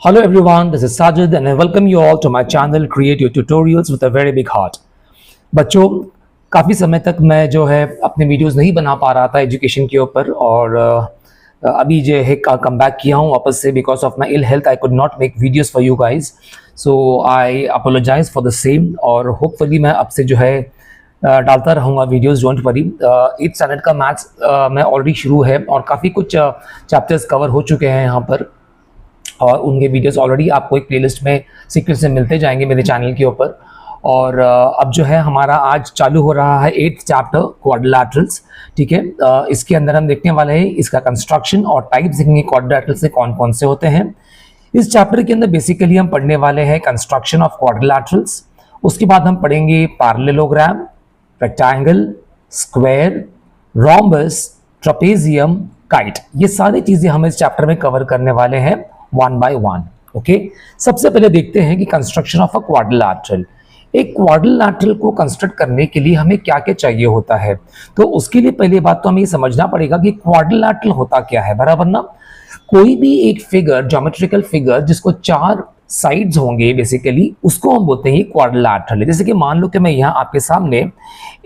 Hello everyone, this is Sajid and I welcome you all to my channel Create Your Tutorials with a very big heart. बच्चों, काफ़ी समय तक मैं जो है अपने वीडियोस नहीं बना पा रहा था एजुकेशन के ऊपर और अभी जो है कम बैक किया हूँ वापस से because of my ill health I could not make videos for you guys, so I apologize for the same और होपफुली मैं अब से जो है डालता रहूँगा videos, don't worry. 8th standard का मैथ्स मैं ऑलरेडी शुरू है और काफ़ी कुछ चैप्टर्स कवर हो चुके हैं यहाँ पर और उनके वीडियोस ऑलरेडी आपको एक प्लेलिस्ट में सीक्रेट से मिलते जाएंगे मेरे चैनल के ऊपर। और अब जो है हमारा आज चालू हो रहा है 8th चैप्टर क्वाड्रिलैटरल्स, ठीक है। इसके अंदर हम देखने वाले हैं इसका कंस्ट्रक्शन और टाइप्स देखेंगे क्वाड्रिलैटरल्स से कौन कौन से होते हैं। इस चैप्टर के अंदर बेसिकली हम पढ़ने वाले हैं कंस्ट्रक्शन ऑफ क्वाड्रिलैटरल्स, उसके बाद हम पढ़ेंगे parallelogram, rectangle, square, rhombus, trapezium, kite. ये सारी चीजें हम इस चैप्टर में कवर करने वाले हैं वन बाय वन। ओके, सबसे पहले देखते हैं कि कंस्ट्रक्शन ऑफ अ क्वाड्रिलैटरल। एक क्वाड्रिलैटरल को कंस्ट्रक्ट करने के लिए हमें क्या क्या चाहिए होता है, तो उसके लिए पहली बात तो हमें समझना पड़ेगा कि क्वाड्रिलैटरल होता क्या है, बराबर ना। कोई भी एक फिगर, ज्योमेट्रिकल फिगर जिसको 4 साइड्स होंगे बेसिकली, उसको हम बोलते हैं क्वाड्रिलैटरल। जैसे कि मान लो कि मैं यहाँ आपके सामने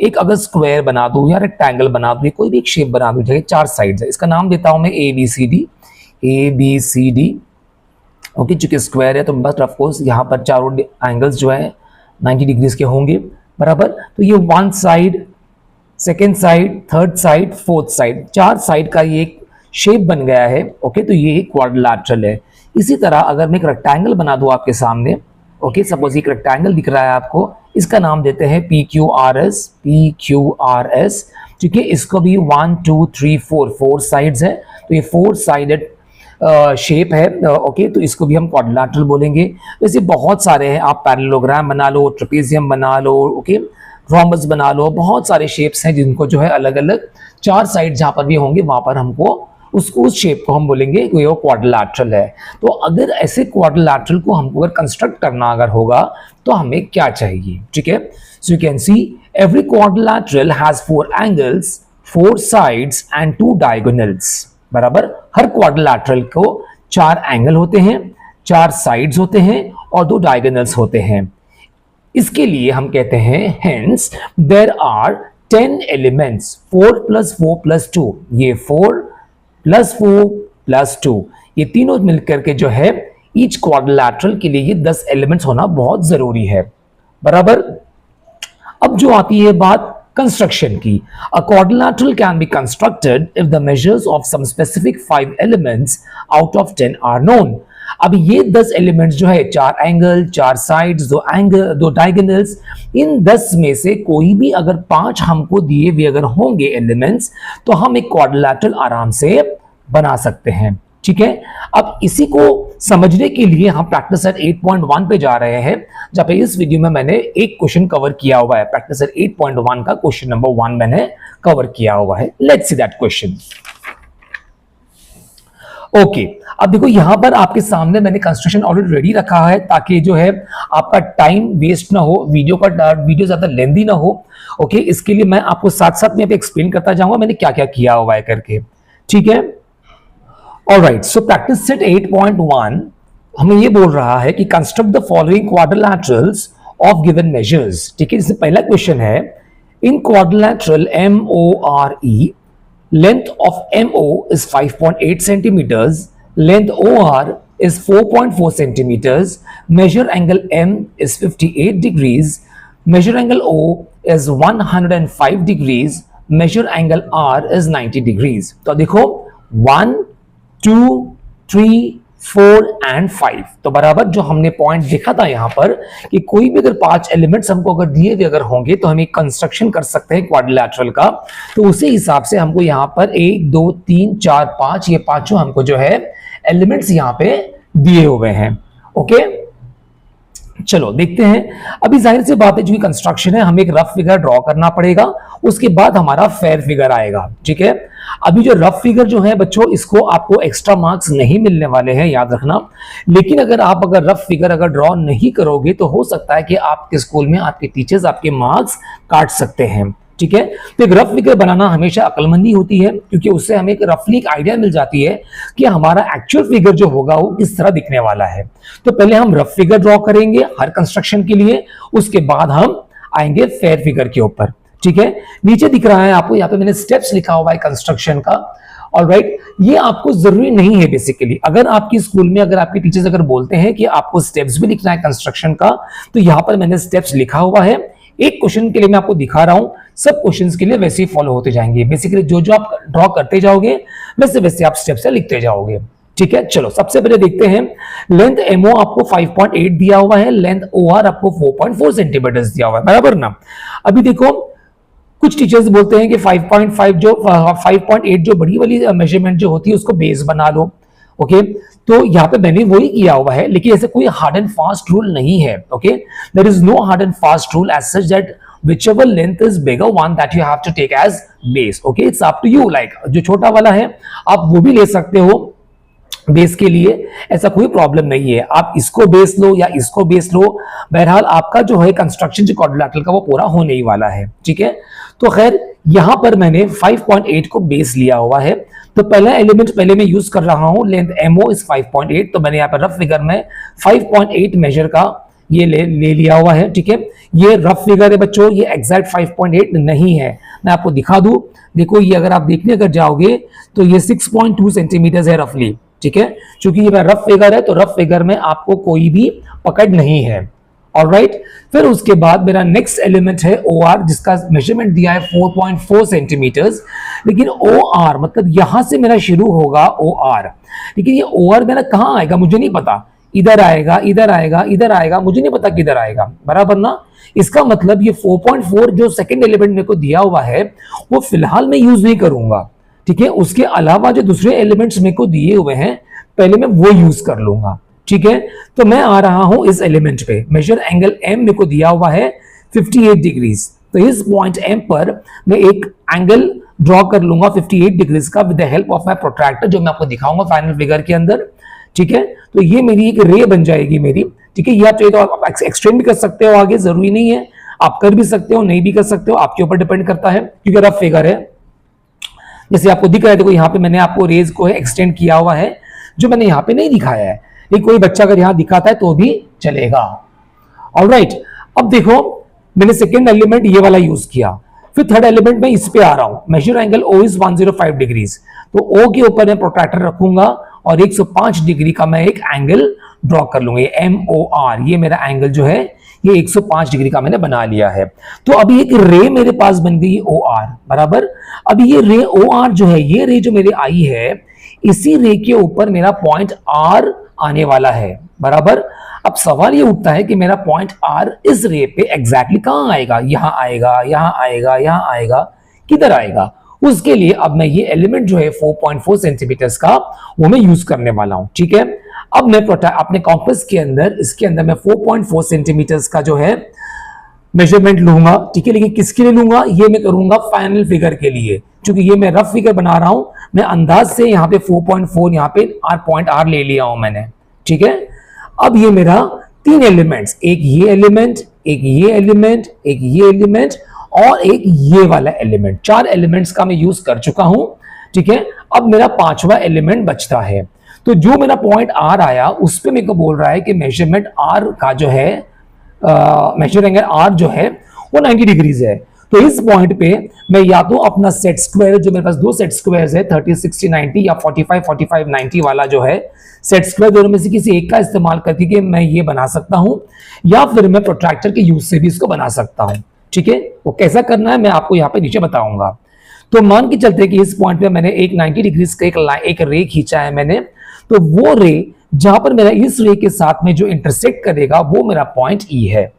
एक अगर स्क्वायर बना दूं या रेक्टेंगल बना दूं, कोई भी एक शेप बना दूं जैसे 4 साइड्स है, इसका नाम देता हूं मैं ABCD। ओके, चूंकि स्क्वायर है तो बस ऑफ कोर्स यहाँ पर चारों एंगल्स जो है 90 डिग्रीज के होंगे, बराबर। तो ये 1 side, 2nd side, 3rd side, 4th side, 4 side का ये एक शेप बन गया है। ओके, तो ये एक क्वाड्रिलैटरल है। इसी तरह अगर मैं एक रेक्टेंगल बना दूं आपके सामने, ओके, सपोज एक रेक्टेंगल दिख रहा है आपको, इसका नाम देते हैं PQRS। ठीक है, इसको भी 1 2 3 4 साइड्स है, तो ये 4 साइडेड शेप है। ओके, तो इसको भी हम क्वाड्रिलैटरल बोलेंगे। वैसे बहुत सारे हैं, आप पैरेललोग्राम बना लो, ट्रेपेजियम बना लो, ओके, रोम्बस बना लो, बहुत सारे शेप्स हैं जिनको जो है अलग अलग 4 साइड जहां पर भी होंगे वहां पर हमको उस शेप को हम बोलेंगे कि वो क्वाड्रिलैटरल है। तो अगर ऐसे क्वाड्रिलैटरल को हमको अगर कंस्ट्रक्ट करना अगर होगा तो हमें क्या चाहिए, ठीक है। So you can see every quadrilateral has 4 angles, 4 sides and 2 diagonals, बराबर। हर क्वाड्रिलैटरल को 4 एंगल होते हैं, 4 साइड्स होते हैं और 2 डायगोनल्स होते हैं। इसके लिए हम कहते हैं हेंस देयर आर 10 एलिमेंट्स, 4 + 4 + 2, ये 4 + 4 + 2, ये तीनों मिलकर के जो है ईच क्वाड्रिलैटरल के लिए ये 10 एलिमेंट्स होना बहुत जरूरी है, बराबर। अब जो आती है बात कंस्ट्रक्शन की, a quadrilateral can be constructed if the measures of some specific 5 elements out of 10 are known। अब ये 10 एलिमेंट्स जो है, 4 एंगल, 4 साइड्स, 2 डायगोनल्स, इन 10 में से कोई भी अगर 5 हमको दिए हुए अगर होंगे एलिमेंट्स, तो हम एक क्वाड्रिलैटरल आराम से बना सकते हैं, ठीक है। अब इसी को समझने के लिए हम प्रैक्टिस सेट 8.1 पे जा रहे हैं, जहां पे इस वीडियो में मैंने एक क्वेश्चन कवर किया हुआ है। प्रैक्टिस सेट 8.1 का क्वेश्चन नंबर 1 मैंने कवर किया हुआ है। Let's see that question. Okay, अब देखो यहां पर आपके सामने मैंने कंस्ट्रक्शन ऑलरेडी रेडी रखा है ताकि जो है आपका टाइम वेस्ट ना हो, वीडियो ज्यादा लेंथी ना हो। ओके, इसके लिए मैं आपको साथ साथ में एक्सप्लेन करता जाऊंगा मैंने क्या क्या किया हुआ है करके, ठीक है। ऑलराइट, सो प्रैक्टिस सेट 8.1 हमें ये बोल रहा है कि construct the following quadrilaterals of given measures, ठीक है। इससे पहला क्वेश्चन है, in quadrilateral MORE, length of MO is 5.8 centimeters, length OR is 4.4 centimeters, measure angle M is 58 degrees, measure angle O is 105 degrees, measure angle R is 90 degrees। तो देखो 1 2 3 4 and 5, तो बराबर जो हमने पॉइंट देखा था यहां पर कि कोई भी अगर 5 एलिमेंट्स हमको अगर दिए हुए अगर होंगे तो हम एक कंस्ट्रक्शन कर सकते हैं क्वाड्रिलैटरल का। तो उसी हिसाब से हमको यहां पर 1 2 3 4 5 ये पांचों हमको जो है एलिमेंट्स यहां पे दिए हुए हैं। ओके, चलो देखते हैं। अभी जाहिर सी बात है, जो कंस्ट्रक्शन है हमें एक रफ फिगर ड्रॉ करना पड़ेगा, उसके बाद हमारा फेयर फिगर आएगा, ठीक है। अभी जो रफ फिगर जो है बच्चों, इसको आपको एक्स्ट्रा मार्क्स नहीं मिलने वाले हैं, याद रखना। लेकिन अगर आप अगर रफ फिगर अगर ड्रॉ नहीं करोगे तो हो सकता है कि आपके स्कूल में आपके टीचर्स आपके मार्क्स काट सकते हैं, ठीक है। तो एक रफ फिगर बनाना हमेशा अक्लमंदी होती है, क्योंकि उससे हमें एक रफली एक आइडिया मिल जाती है कि हमारा एक्चुअल फिगर जो होगा वो किस तरह दिखने वाला है। तो पहले हम रफ फिगर ड्रॉ करेंगे हर कंस्ट्रक्शन के लिए, उसके बाद हम आएंगे फेयर फिगर के ऊपर, ठीक है। नीचे दिख रहा है आपको, यहाँ पे मैंने स्टेप्स लिखा हुआ है कंस्ट्रक्शन का, ऑलराइट। ये आपको जरूरी नहीं है बेसिकली, अगर आपकी स्कूल में अगर आपके टीचर्स अगर बोलते हैं कि आपको स्टेप्स भी लिखना है कंस्ट्रक्शन का, तो यहाँ पर मैंने स्टेप्स लिखा हुआ है। एक क्वेश्चन के लिए मैं आपको दिखा रहा हूं, सब क्वेश्चंस के लिए वैसे ही फॉलो होते जाएंगे। बेसिकली जो जो आप ड्रॉ करते जाओगे वैसे वैसे आप स्टेप से लिखते जाओगे, ठीक है। चलो सबसे पहले देखते हैं, लेंथ एमओ आपको 5.8 दिया हुआ है, लेंथ ओआर आपको 4.4 सेंटीमीटर दिया हुआ है, बराबर ना। अभी देखो कुछ टीचर्स बोलते हैं कि 5.8 जो बड़ी वाली मेजरमेंट जो होती है उसको बेस बना लो, ओके। तो यहाँ पे मैंने वही किया हुआ है, लेकिन ऐसे कोई हार्ड एंड फास्ट रूल नहीं है, okay. There is no hard and fast rule as such that whichever length is bigger one that you have to take as base, okay, it's up to you, like जो छोटा वाला है आप वो भी ले सकते हो बेस के लिए, ऐसा कोई प्रॉब्लम नहीं है। आप इसको बेस लो या इसको बेस लो, बहरहाल आपका जो है कंस्ट्रक्शन जो क्वाड्रिलेटरल का वो पूरा होने ही वाला है, ठीक है। तो खैर यहां पर मैंने 5.8 को बेस लिया हुआ है। तो पहला एलिमेंट पहले मैं यूज कर रहा हूं, लेंथ एमओ इज 5.8, तो मैंने यहाँ पर रफ फिगर में 5.8 मेजर का ये ले लिया हुआ है, ठीक है। ये रफ फिगर है बच्चों, ये एग्जैक्ट 5.8 नहीं है। मैं आपको दिखा दूं, देखो ये अगर आप देखने अगर जाओगे तो ये 6.2 सेंटीमीटर है रफली, ठीक है। क्योंकि ये रफ फिगर है तो रफ फिगर में आपको कोई भी पकड़ नहीं है, ऑलराइट। फिर उसके बाद मेरा नेक्स्ट एलिमेंट है OR, जिसका मेजरमेंट दिया है 4.4 सेंटीमीटर्स। लेकिन OR मतलब यहां से मेरा शुरू होगा OR, लेकिन ये OR मेरा कहां आएगा मुझे नहीं पता, इधर आएगा इधर आएगा इधर आएगा, मुझे नहीं पता किधर आएगा, बराबर ना। इसका मतलब ये 4.4 जो सेकंड एलिमेंट मेरे को दिया हुआ है वो फिलहाल मैं यूज नहीं करूंगा, ठीक है। उसके अलावा जो दूसरे एलिमेंट्स मेरे को दिए हुए हैं पहले मैं वो यूज कर लूंगा, ठीक है। तो मैं आ रहा हूं इस एलिमेंट पे, मेजर एंगल M मेरे को दिया हुआ है 58 डिग्रीज। तो इस पॉइंट M पर मैं एक एंगल ड्रॉ कर लूंगा 58 डिग्रीज का with the help of my protractor, जो मैं आपको दिखाऊंगा फाइनल फिगर के अंदर, ठीक है। तो ये मेरी एक रे बन जाएगी मेरी, ठीक है। ये आप चाहिए तो आप एक्सटेंड भी कर सकते हो आगे, जरूरी नहीं है, आप कर भी सकते हो नहीं भी कर सकते हो, आपके ऊपर डिपेंड करता है, क्योंकि रफ फिगर है। जैसे आपको दिख रहा है, देखो यहाँ पे मैंने आपको रेज को एक्सटेंड किया हुआ है, जो मैंने यहाँ पे नहीं दिखाया है, लेकिन कोई बच्चा अगर यहाँ दिखाता है तो भी चलेगा, ऑलराइट। अब देखो मैंने सेकेंड एलिमेंट ये वाला यूज किया, फिर थर्ड एलिमेंट में इस पे आ रहा हूं, major angle O is 105 degrees. तो O के ऊपर मैं प्रोट्रैक्टर रखूंगा और 105 डिग्री का मैं एक एंगल ड्रॉ कर लूंगा, ये MOR, ये मेरा एंगल जो है ये 105 डिग्री का मैंने बना लिया है। तो अभी एक रे मेरे पास बन गई OR, बराबर। अभी ये रे OR जो है, ये रे जो मेरे आई है, इसी रे के ऊपर मेरा पॉइंट R आने वाला है, बराबर। अब सवाल ये उठता है कि मेरा पॉइंट R इस रे पे एग्जैक्टली कहां आएगा, यहां आएगा यहां आएगा यहां आएगा, किधर आएगा। उसके लिए अब मैं ये एलिमेंट जो है 4.4 सेंटीमीटर का वो मैं यूज करने वाला हूं, ठीक है। अब मैं अपने कॉम्पस के अंदर इसके अंदर मैं 4.4 सेंटीमीटर का जो है मेजरमेंट लूंगा, ठीक है। लेकिन किसके लिए लूंगा, ये मैं करूंगा फाइनल फिगर के लिए, क्योंकि ये मैं रफ फिगर बना रहा हूं। मैं अंदाज से यहाँ पे 4.4 यहाँ पे पॉइंट R ले लिया हूं मैंने, ठीक है। अब ये मेरा तीन एलिमेंट्स, एक ये एलिमेंट, एक ये एलिमेंट, एक ये एलिमेंट और एक ये वाला एलिमेंट, 4 एलिमेंट्स का मैं यूज कर चुका हूं, ठीक है। अब मेरा पांचवा एलिमेंट बचता है। तो जो मेरा पॉइंट R आया उस पे मेरे को बोल रहा है कि मेजरमेंट R का जो है मेजर एंगल R जो है वो 90 डिग्रीज है। तो इस पॉइंट पे मैं या तो अपना सेट स्क्वायर, जो मेरे पास दो सेट स्क्वायर्स है 30 60 90 या 45 45 90 वाला जो है सेट स्क्वायर, दोनों में से किसी एक का इस्तेमाल करके कि मैं ये बना सकता हूं, या फिर मैं प्रोट्रैक्टर के यूज से भी इसको बना सकता हूं, ठीक है। वो कैसा करना है मैं आपको यहाँ पे नीचे बताऊंगा। तो मान के चलते कि इस पॉइंट पे मैंने एक 90 डिग्रीज का एक रे खींचा है मैंने, तो वो रे जहां पर मेरा इस रे के साथ में जो इंटरसेक्ट करेगा वो मेरा पॉइंट E है।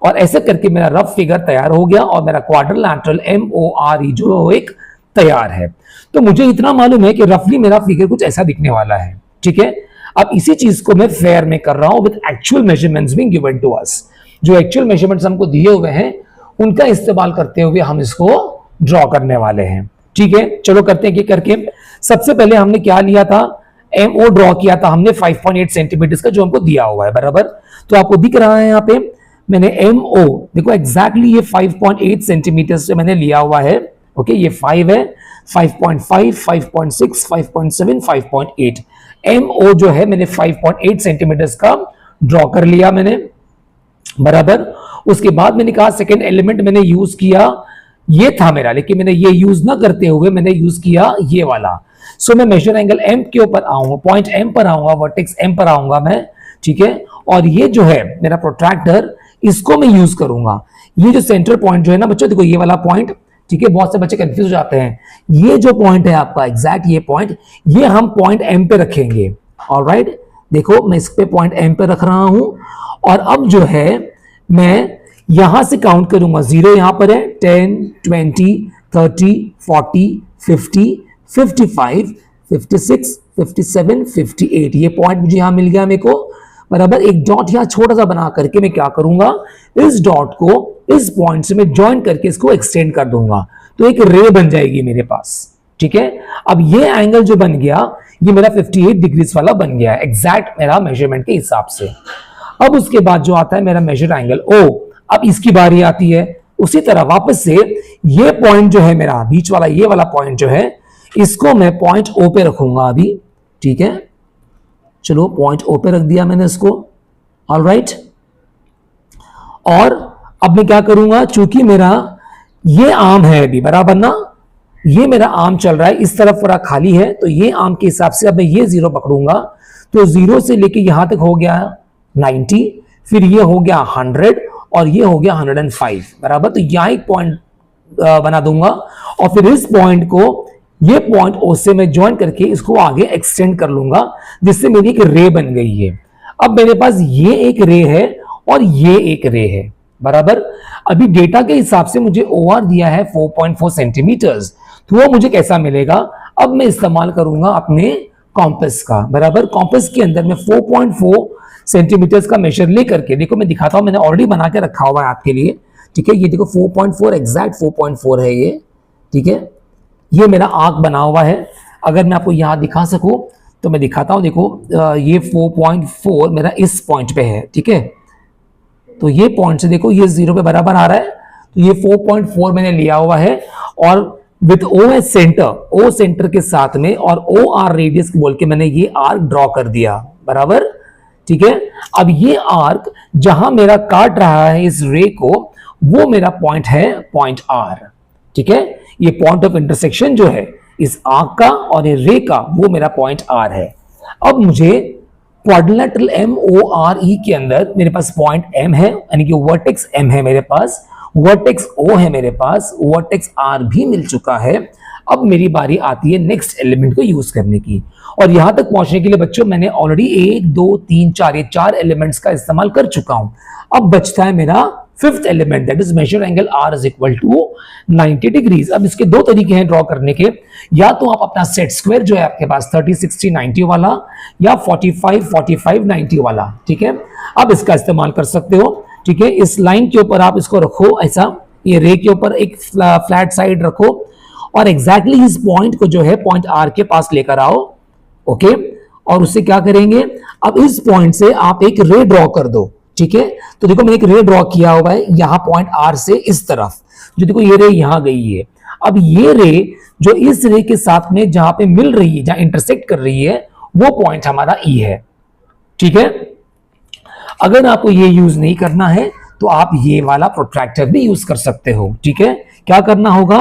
और ऐसे करके मेरा रफ फिगर तैयार हो गया और मेरा क्वाड्रिलेटरल MORE जो एक तैयार है। तो मुझे इतना मालूम है कि रफली मेरा फिगर कुछ ऐसा दिखने वाला है, ठीक है। अब इसी चीज को मैं फेयर में कर रहा हूं with actual measurements being given to us. जो एक्चुअल मेजरमेंट्स हमको दिए हुए हैं उनका इस्तेमाल करते हुए हम इसको ड्रॉ करने वाले हैं, ठीक है। चलो करते हैं कि करके सबसे पहले हमने क्या लिया था, MO ड्रॉ किया था हमने 5.8 सेंटीमीटर का, जो हमको दिया हुआ है, बराबर। तो आपको दिख रहा है यहाँ पे मैंने MO देखो एग्जैक्टली ये 5.8 सेंटीमीटर से मैंने लिया हुआ है। ओके, ये 5 है, 5.5, 5.6, 5.7, 5.8। MO जो है मैंने 5.8 सेंटीमीटर का ड्रॉ कर लिया मैंने, बराबर। उसके बाद मैंने कहा सेकेंड एलिमेंट मैंने यूज किया, ये था मेरा, लेकिन मैंने ये यूज ना करते हुए मैंने यूज किया ये वाला। सो मैं मेजर एंगल M के ऊपर आऊंगा, पॉइंट M पर आऊंगा, वर्टेक्स M पर आऊंगा मैं, ठीक है। और ये जो है मेरा प्रोट्रैक्टर, इसको मैं यूज करूंगा। ये जो सेंटर पॉइंट जो है ना बच्चों, देखो ये वाला पॉइंट, ठीक है, बहुत से बच्चे कंफ्यूज हो जाते हैं। ये जो पॉइंट है आपका एग्जैक्ट ये पॉइंट, ये हम पॉइंट M पे रखेंगे। ऑलराइट, देखो मैं इस पे पॉइंट M पे रख रहा हूं, और अब जो है मैं यहां से काउंट करूंगा। 0 यहां पर है, 10, 20, 30, 40, 50, 55, 56, 57, 58, ये पॉइंट मुझे यहां मिल गया मेरे को, बराबर। एक डॉट यहां छोटा सा बना करके मैं क्या करूंगा, इस डॉट को इस पॉइंट से मैं ज्वाइन करके इसको एक्सटेंड कर दूंगा, तो एक रे बन जाएगी मेरे पास, ठीक है। अब ये एंगल जो बन गया, ये मेरा 58 डिग्रीज वाला बन गया एग्जैक्ट मेरा मेजरमेंट के हिसाब से। अब उसके बाद जो आता है मेरा मेजर एंगल O, अब इसकी बारी आती है। उसी तरह वापस से ये पॉइंट जो है मेरा बीच वाला, ये वाला पॉइंट जो है, इसको मैं पॉइंट O पे रखूंगा अभी, ठीक है। चलो पॉइंट O पे रख दिया मैंने इसको, ऑलराइट। और अब मैं क्या करूंगा, चूंकि मेरा ये आर्म है अभी, बराबर ना, ये मेरा आर्म चल रहा है, इस तरफ पूरा खाली है, तो ये आर्म के हिसाब से अब मैं ये 0 पकड़ूंगा, तो 0 से लेके यहां तक हो गया 90, फिर ये हो गया 100, और ये हो गया 105, बराबर। तो यहां एक पॉइंट बना दूंगा, और फिर इस पॉइंट को ये पॉइंट O से मैं ज्वाइन करके इसको आगे एक्सटेंड कर लूंगा, जिससे मेरी एक रे बन गई है। अब मेरे पास ये एक रे है और ये एक रे है, बराबर। अभी डेटा के हिसाब से मुझे OR दिया है 4.4 सेंटीमीटर्स, तो वो मुझे कैसा मिलेगा, अब मैं इस्तेमाल करूंगा अपने कॉम्पस का, बराबर। कॉम्पस के अंदर मैं 4.4 सेंटीमीटर्स का मेजर लेकर के, देखो मैं दिखाता हूं, मैंने ऑलरेडी बना के रखा हुआ है आपके लिए, ठीक है। ये देखो 4.4 एग्जैक्ट 4.4 है ये, ठीक है। ये मेरा आर्क बना हुआ है, अगर मैं आपको यहां दिखा सकूं तो मैं दिखाता हूं। देखो ये 4.4 मेरा इस पॉइंट पे है, ठीक है। तो ये पॉइंट से देखो ये 0 पे बराबर आ रहा है, तो ये 4.4 मैंने लिया हुआ है, और with O as centre, O centre के साथ में और OR रेडियस बोल के मैंने ये आर्क ड्रॉ कर दिया, बराबर, ठीक है। अब ये आर्क जहां मेरा काट रहा है इस रे को, वो मेरा पॉइंट है पॉइंट R, ठीक है। ये पॉइंट ऑफ इंटरसेक्शन जो है इस आर्क का और ये रे का, वो मेरा पॉइंट R है। अब मुझे क्वाड्रिलेटरल MORE के अंदर मेरे पास पॉइंट M है, यानी कि वर्टेक्स M है मेरे पास, वर्टेक्स O है मेरे पास, वर्टेक्स R भी मिल चुका है। अब मेरी बारी आती है नेक्स्ट एलिमेंट को यूज करने की, और यहां तक पहुंचने के लिए बच्चों मैंने ऑलरेडी 1, 2, 3, 4 ये 4 एलिमेंट्स का इस्तेमाल कर चुका हूं। अब बचता है मेरा fifth element, that is major angle R is equal to 90 degrees. अब इसके दो तरीके हैं ड्रॉ करने के, या तो आप अपना सेट स्क्वायर जो है आपके पास 30, 60, 90 वाला, या 45, 45, 90 वाला, ठीक है, आप इसका इस्तेमाल कर सकते हो, ठीक है। इस लाइन के ऊपर आप इसको रखो ऐसा, ये रे के ऊपर एक फ्लैट साइड रखो, और एग्जैक्टली इस पॉइंट को जो है पॉइंट R के पास लेकर आओ, ओके। और उससे क्या करेंगे, अब इस पॉइंट से आप एक रे ड्रॉ कर दो, ठीक है। तो देखो मैंने एक रे ड्रॉ किया हुआ है यहां पॉइंट R से इस तरफ, जो देखो ये रे यहां गई है। अब ये रे जो इस रे के साथ में जहां पे मिल रही है, जहां इंटरसेक्ट कर रही है, वो पॉइंट हमारा E है, ठीक है। अगर आपको ये यूज नहीं करना है तो आप ये वाला प्रोट्रैक्टर भी यूज कर सकते हो, ठीक है। क्या करना होगा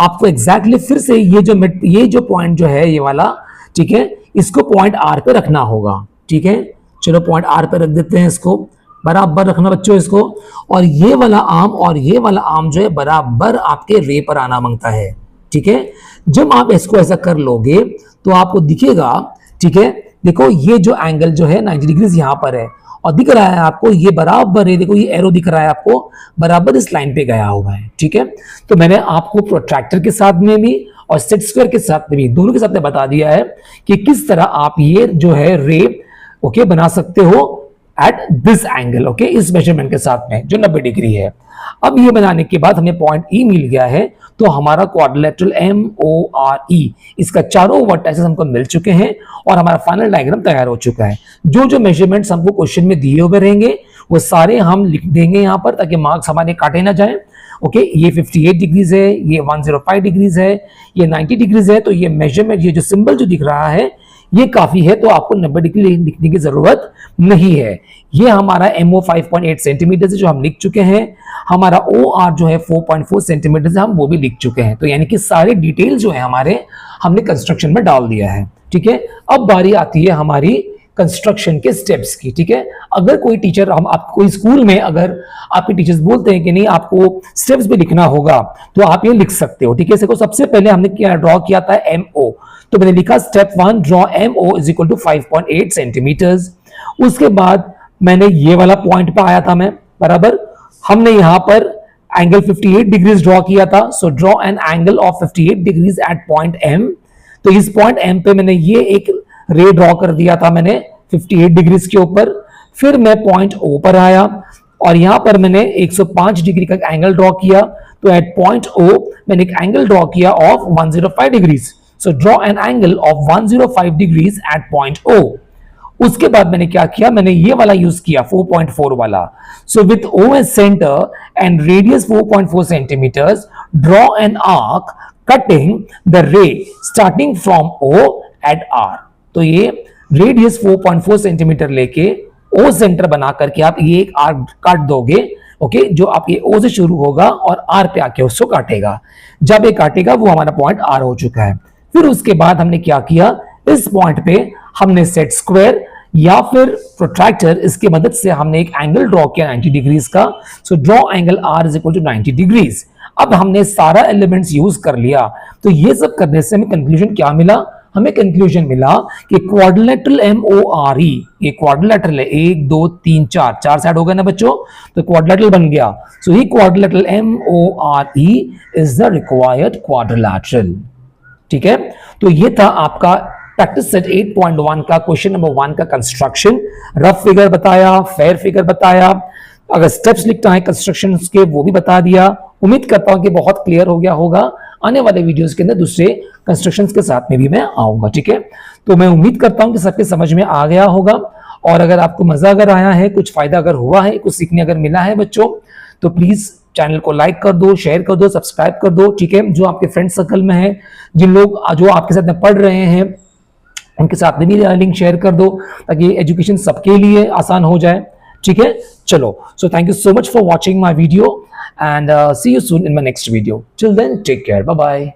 आपको, एग्जैक्टली फिर से ये जो पॉइंट जो है ये वाला, ठीक है, इसको पॉइंट R पे रखना होगा, ठीक है। चलो पॉइंट R पे रख देते हैं, इसको बराबर रखना बच्चों इसको, और ये वाला आर्म जो है बराबर आपके रे पर आना मांगता है, ठीक है। जब आप इसको ऐसा कर लोगे तो आपको दिखेगा, ठीक है, देखो ये जो एंगल जो है 90 डिग्री यहां पर है, और दिख रहा है आपको ये बराबर है, देखो ये एरो दिख रहा है आपको, बराबर इस लाइन पे गया हुआ है, ठीक है। तो मैंने आपको प्रोट्रैक्टर के साथ में भी और सेट स्क्वायर के साथ में भी, दोनों के साथ में बता दिया है कि किस तरह आप ये जो है रे, ओके, बना सकते हो एट दिस एंगल, ओके, इस मेजरमेंट के साथ में जो 90 डिग्री है। अब ये बनाने के बाद हमें पॉइंट E मिल गया है, तो हमारा क्वाड्रिलेटरल MORE, इसका चारों वर्टेक्सेस हमको मिल चुके हैं, और हमारा फाइनल डायग्राम तैयार हो चुका है। जो जो मेजरमेंट्स हमको क्वेश्चन में दिए हुए रहेंगे वो सारे हम लिख देंगे यहाँ पर ताकि मार्क्स हमारे काटे ना जाए। ओके, ये 58 डिग्रीज है, ये 105 डिग्रीज है, ये 90 डिग्रीज है। तो ये मेजरमेंट, ये जो सिंबल जो दिख रहा है ये काफी है, तो आपको 90 डिग्री लिखने की जरूरत नहीं है। ये हमारा MO 5.8 सेंटीमीटर है जो हम लिख चुके हैं। हमारा OR जो है 4.4 सेंटीमीटर है, हम वो भी लिख चुके हैं। तो यानी कि सारे डिटेल जो है हमारे हमने कंस्ट्रक्शन में डाल दिया है। ठीक है, अब बारी आती है हमारी कंस्ट्रक्शन के स्टेप्स की। ठीक है, अगर कोई टीचर, हम आप कोई स्कूल में अगर आपके टीचर्स बोलते हैं कि नहीं आपको स्टेप्स भी लिखना होगा, तो आप ये लिख सकते हो। ठीक है, इसको सबसे पहले हमने क्या ड्रॉ किया था, MO। तो मैंने लिखा step 1 draw MO is equal to 5.8 centimetres. उसके बाद मैंने ये वाला पॉइंट पे आया था मैं, बराबर। हमने यहां पर एंगल 58 डिग्रीज ड्रॉ किया था। So draw an angle of 58 degrees eight point M। तो इस पॉइंट M पे मैंने ये एक रे ड्रॉ कर दिया था मैंने 58 डिग्रीज के ऊपर। फिर मैं पॉइंट O पर आया और यहां पर मैंने 105 डिग्री का एंगल ड्रॉ किया। तो एट पॉइंट O मैंने एक एंगल ड्रॉ किया of 105 degrees. So draw an angle of 105 degrees eight point O। उसके बाद मैंने क्या किया, मैंने ये वाला यूज किया 4.4 वाला। So with O as centre and radius 4.4 centimetres, draw an arc cutting the ray starting from O at R। तो ये रेडियस 4.4 सेंटीमीटर लेके O सेंटर बना करके आप ये एक आर्क काट दोगे। ओके, जो आपके O से शुरू होगा और R पे आके उसको काटेगा। जब ये काटेगा वो हमारा पॉइंट R हो चुका है। फिर उसके बाद हमने क्या किया, इस पॉइंट पे हमने सेट स्क्वायर या फिर प्रोट्रैक्टर, इसके मदद से हमने एक एंगल ड्रॉ किया 90 डिग्रीज का। So draw angle R is equal to 90 degrees. अब हमने सारा एलिमेंट्स यूज कर लिया। तो ये सब करने से हमें कंक्लूजन क्या मिला, हमें कंक्लूजन मिला कि क्वाड्रिलेटरल MORE, ये क्वाड्रिलेटरल है, 1 2 3 4, 4 साइड हो गए ना बच्चों, तो क्वाड्रिलेटरल बन गया। सो ही quadrilateral MORE is the required quadrilateral. ठीक है, तो ये था आपका प्रैक्टिस सेट 8.1 का क्वेश्चन नंबर 1 का कंस्ट्रक्शन। रफ फिगर बताया, फेयर फिगर बताया, अगर स्टेप्स लिखना है कंस्ट्रक्शन के वो भी बता दिया। उम्मीद करता हूं कि बहुत क्लियर हो गया होगा। आने वाले वीडियोस के अंदर दूसरे कंस्ट्रक्शंस के साथ में भी मैं आऊंगा। ठीक है, तो मैं उम्मीद करता हूं कि सबके समझ में आ गया होगा। और अगर आपको मजा अगर आया है, कुछ फायदा अगर हुआ है, कुछ सीखने अगर मिला है बच्चों, तो प्लीज चैनल को लाइक कर दो, शेयर कर दो, सब्सक्राइब कर दो। ठीक है, जो आपके फ्रेंड सर्कल में है, जिन लोग जो आपके साथ में पढ़ रहे हैं, उनके साथ में भी लिंक शेयर कर दो ताकि एजुकेशन सबके लिए आसान हो जाए। ठीक है, चलो, so thank you so much for watching my video and see you soon in my next video. Till then take care, bye bye.